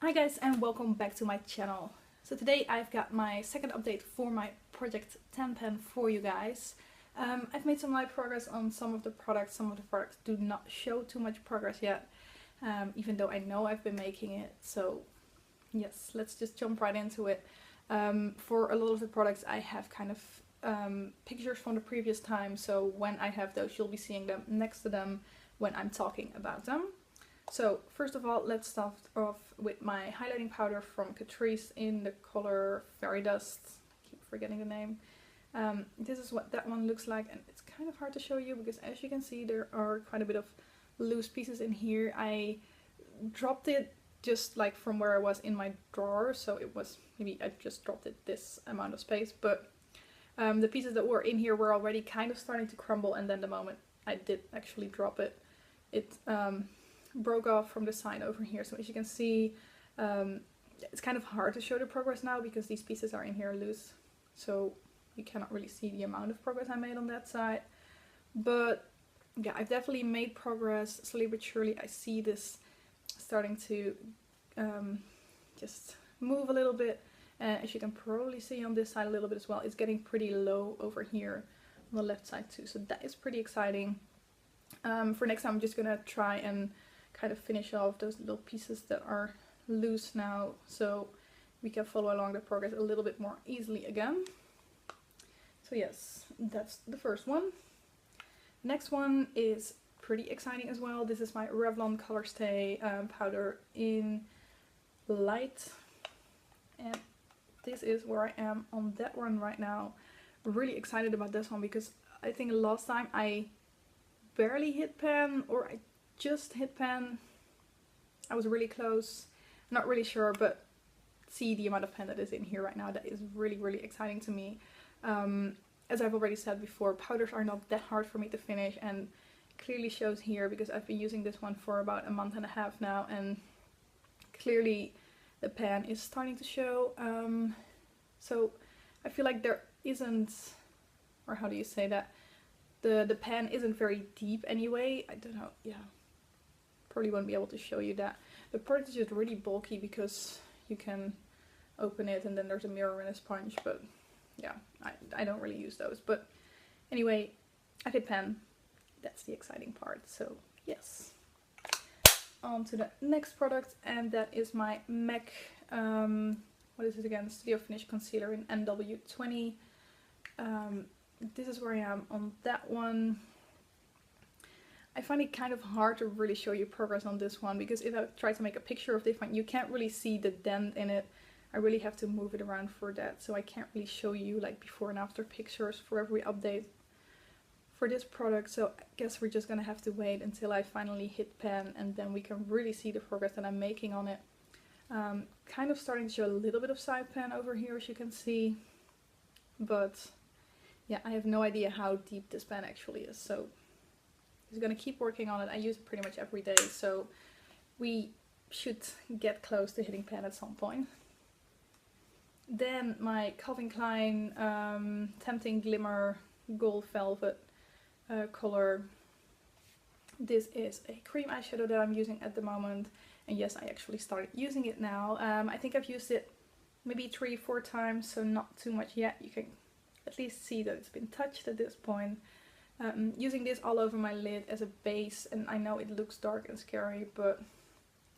Hi guys, and welcome back to my channel. So today I've got my second update for my Project 10 pen for you guys. I've made some light progress on some of the products. Some of the products do not show too much progress yet, even though I know I've been making it. So yes, let's just jump right into it. For a lot of the products I have kind of pictures from the previous time, so when I have those you'll be seeing them next to them when I'm talking about them. So first of all, let's start off with my highlighting powder from Catrice in the color Fairy Dust. I keep forgetting the name. This is what that one looks like, and it's kind of hard to show you because as you can see there are quite a bit of loose pieces in here. I dropped it just like from where I was in my drawer, so it was, maybe I just dropped it this amount of space, but the pieces that were in here were already kind of starting to crumble, and then the moment I did actually drop it, it broke off from the side over here. So as you can see, it's kind of hard to show the progress now because these pieces are in here loose, so you cannot really see the amount of progress I made on that side. But yeah, I've definitely made progress slowly but surely. I see this starting to just move a little bit, and as you can probably see on this side a little bit as well, it's getting pretty low over here on the left side too, so that is pretty exciting. For next time I'm just gonna try and kind of finish off those little pieces that are loose now, so we can follow along the progress a little bit more easily again. So yes, that's the first one. Next one is pretty exciting as well. This is my Revlon Colorstay powder in light, and this is where I am on that one right now. Really excited about this one because I think last time I barely hit pan, or I just hit pan. I was really close, not really sure, but see the amount of pan that is in here right now. That is really exciting to me. As I've already said before, powders are not that hard for me to finish, and clearly shows here because I've been using this one for about a month and a half now, and clearly the pan is starting to show. So I feel like there isn't, or how do you say that, the pan isn't very deep anyway. I don't know, yeah, probably won't be able to show you that. The product is just really bulky because you can open it and then there's a mirror and a sponge, but yeah, I don't really use those. But anyway, I hit pan. That's the exciting part. So yes, on to the next product, and that is my MAC, what is it again, Studio Finish Concealer in NW20. This is where I am on that one. I find it kind of hard to really show you progress on this one because if I try to make a picture of this one, you can't really see the dent in it. I really have to move it around for that, so I can't really show you like before and after pictures for every update for this product. So I guess we're just gonna have to wait until I finally hit pan, and then we can really see the progress that I'm making on it. Kind of starting to show a little bit of side pan over here, as you can see, but yeah, I have no idea how deep this pan actually is, so I'm gonna keep working on it. I use it pretty much every day, so we should get close to hitting pan at some point. Then my Calvin Klein Tempting Glimmer Gold Velvet color. This is a cream eyeshadow that I'm using at the moment, and yes, I actually started using it now. I think I've used it maybe 3-4 times, so not too much yet. You can at least see that it's been touched at this point. Using this all over my lid as a base, and I know it looks dark and scary, but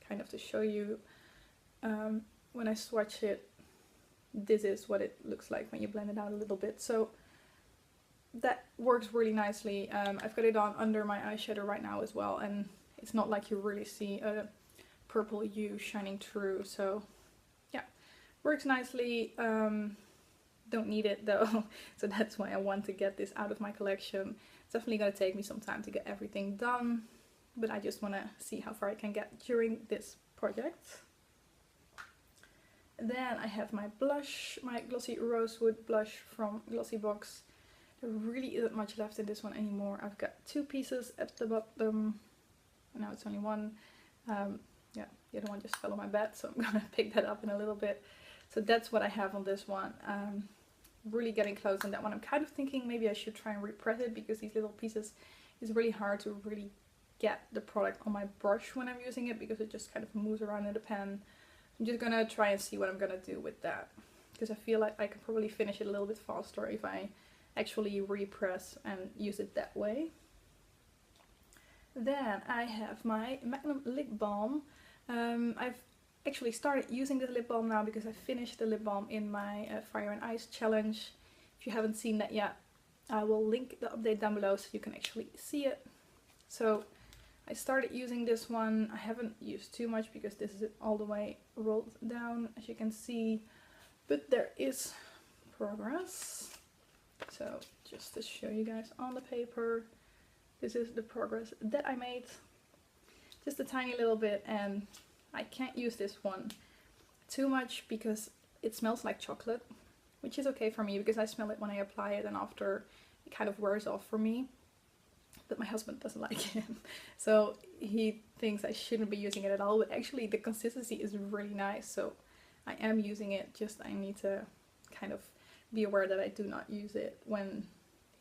kind of to show you, when I swatch it, this is what it looks like when you blend it out a little bit. So that works really nicely. I've got it on under my eyeshadow right now as well, and it's not like you really see a purple hue shining through, so yeah, works nicely. Don't need it though, so that's why I want to get this out of my collection. It's definitely going to take me some time to get everything done, but I just want to see how far I can get during this project. Then I have my blush, my Glossy Rosewood blush from Glossybox. There really isn't much left in this one anymore. I've got 2 pieces at the bottom, now it's only one. Yeah, the other one just fell on my bed, so I'm gonna pick that up in a little bit. So that's what I have on this one. Really getting close on that one. I'm kind of thinking maybe I should try and repress it because these little pieces is really hard to really get the product on my brush when I'm using it because it just kind of moves around in the pen. I'm just gonna try and see what I'm gonna do with that, because I feel like I could probably finish it a little bit faster if I actually repress and use it that way. Then I have my Magnum Lip Balm. I've actually started using this lip balm now because I finished the lip balm in my Fire and Ice challenge. If you haven't seen that yet, I will link the update down below so you can actually see it. So I started using this one. I haven't used too much because this is all the way rolled down, as you can see, but there is progress. So just to show you guys on the paper, this is the progress that I made. Just a tiny little bit, and I can't use this one too much because it smells like chocolate, which is okay for me because I smell it when I apply it and after it kind of wears off for me. But my husband doesn't like it, so he thinks I shouldn't be using it at all, but actually the consistency is really nice, so I am using it. Just I need to kind of be aware that I do not use it when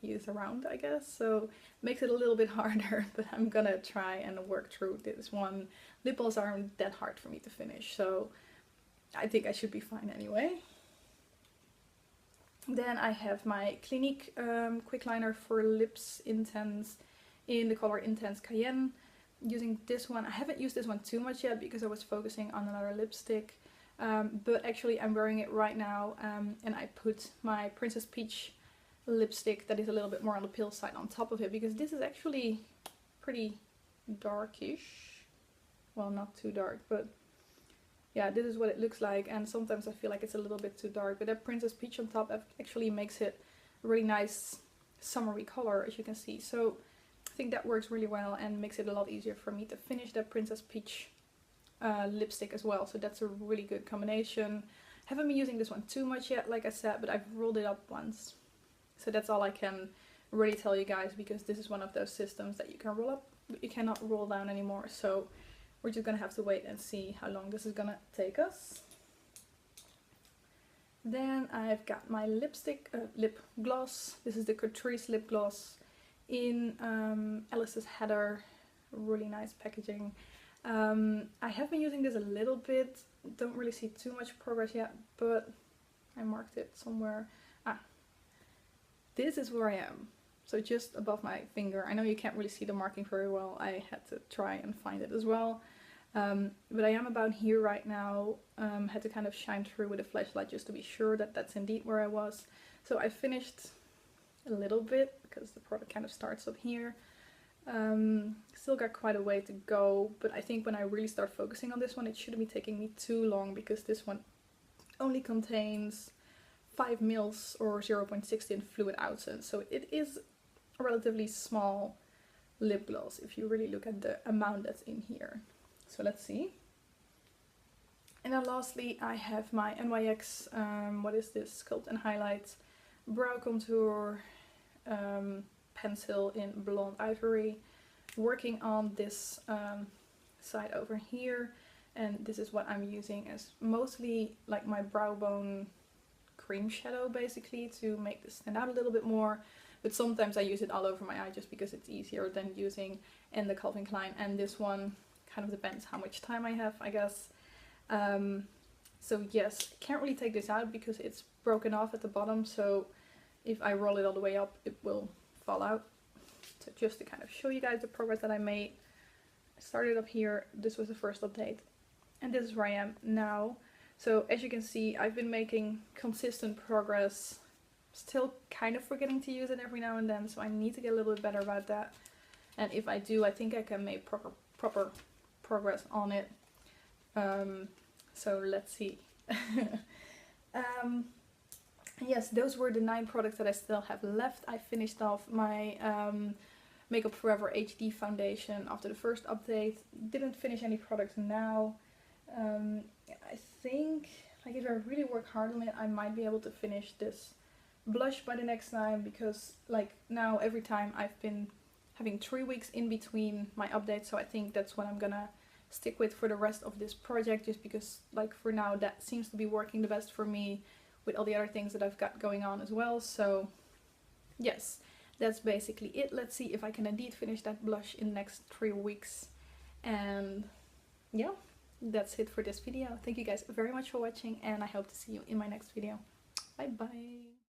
he is around, I guess, so it makes it a little bit harder, but I'm gonna try and work through this one. Lip balms aren't that hard for me to finish, so I think I should be fine anyway. Then I have my Clinique Quickliner for Lips Intense in the color Intense Cayenne. Using this one, I haven't used this one too much yet because I was focusing on another lipstick, but actually I'm wearing it right now, and I put my Princess Peach lipstick that is a little bit more on the pale side on top of it, because this is actually pretty darkish. Well, not too dark, but yeah, this is what it looks like, and sometimes I feel like it's a little bit too dark, but that Princess Peach on top actually makes it a really nice summery color, as you can see. So I think that works really well and makes it a lot easier for me to finish that Princess Peach lipstick as well. So that's a really good combination. Haven't been using this one too much yet, like I said, but I've rolled it up once. So that's all I can really tell you guys, because this is one of those systems that you can roll up, but you cannot roll down anymore. So we're just gonna have to wait and see how long this is gonna take us. Then I've got my lipstick, lip gloss. This is the Catrice lip gloss in Alice's Heather. Really nice packaging. I have been using this a little bit. Don't really see too much progress yet, but I marked it somewhere. This is where I am. So just above my finger. I know you can't really see the marking very well. I had to try and find it as well. But I am about here right now. Had to kind of shine through with a flashlight just to be sure that that's indeed where I was. So I finished a little bit because the product kind of starts up here. Still got quite a way to go, but I think when I really start focusing on this one, it shouldn't be taking me too long, because this one only contains 5 mils or 0.16 fluid ounces, so it is a relatively small lip gloss if you really look at the amount that's in here. So let's see. And then lastly I have my NYX, what is this, Sculpt and Highlight Brow Contour pencil in Blonde Ivory, working on this side over here, and this is what I'm using as mostly like my brow bone cream shadow, basically, to make this stand out a little bit more. But sometimes I use it all over my eye just because it's easier than using in the Calvin Klein, and this one kind of depends how much time I have, I guess. So yes, can't really take this out because it's broken off at the bottom, so if I roll it all the way up it will fall out. So just to kind of show you guys the progress that I made, I started up here, this was the first update, and this is where I am now. So as you can see, I've been making consistent progress, still kind of forgetting to use it every now and then, so I need to get a little bit better about that. And if I do, I think I can make proper progress on it. So let's see. Yes, those were the 9 products that I still have left. I finished off my Makeup Forever HD foundation after the first update. Didn't finish any products now. I think, like, if I really work hard on it, I might be able to finish this blush by the next time, because like now every time I've been having 3 weeks in between my updates, so I think that's what I'm gonna stick with for the rest of this project, just because like for now that seems to be working the best for me with all the other things that I've got going on as well. So yes, that's basically it. Let's see if I can indeed finish that blush in the next 3 weeks, and yeah, that's it for this video. Thank you guys very much for watching, and I hope to see you in my next video. Bye bye.